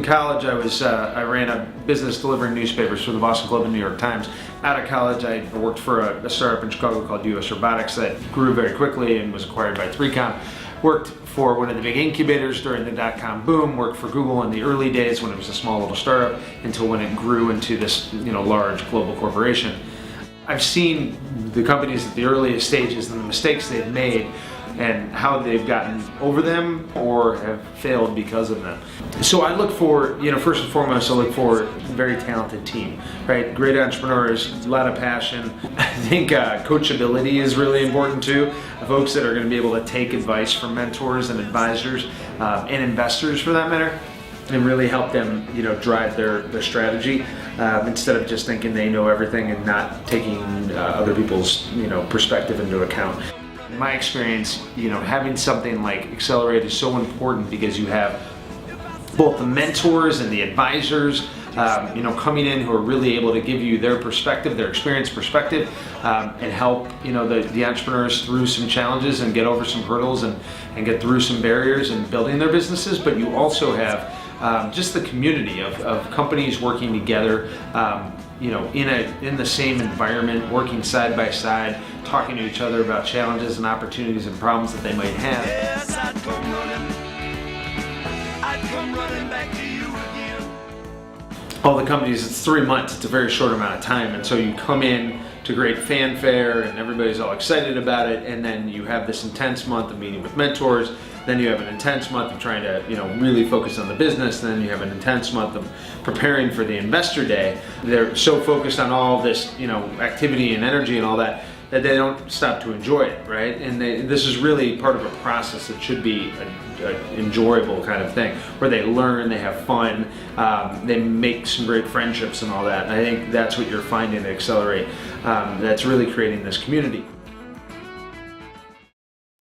college, I ran a business delivering newspapers for the Boston Globe and New York Times. Out of college, I worked for a startup in Chicago called US Robotics that grew very quickly and was acquired by 3Com. Worked for one of the big incubators during the dot-com boom, worked for Google in the early days when it was a small little startup until when it grew into this large global corporation. I've seen the companies at the earliest stages and the mistakes they've made and how they've gotten over them or have failed because of them. So I look for, first and foremost, I look for a very talented team, right? Great entrepreneurs, a lot of passion. I think coachability is really important too. Folks that are going to be able to take advice from mentors and advisors and investors for that matter, and really help them, drive their strategy instead of just thinking they know everything and not taking other people's, perspective into account. In my experience, having something like Excelerate is so important because you have both the mentors and the advisors, coming in who are really able to give you their perspective, their experience perspective, and help, the entrepreneurs through some challenges and get over some hurdles and get through some barriers in building their businesses. But you also have just the community of companies working together, in the same environment, working side by side, talking to each other about challenges and opportunities and problems that they might have. Yes, I'd come running back to you again. All the companies, it's 3 months, it's a very short amount of time, and so you come in to great fanfare and everybody's all excited about it, and then you have this intense month of meeting with mentors, then you have an intense month of trying to really focus on the business, and then you have an intense month of preparing for the investor day. They're so focused on all this activity and energy and all that they don't stop to enjoy it, right? And this is really part of a process that should be an enjoyable kind of thing, where they learn, they have fun, they make some great friendships and all that. And I think that's what you're finding at Excelerate. That's really creating this community.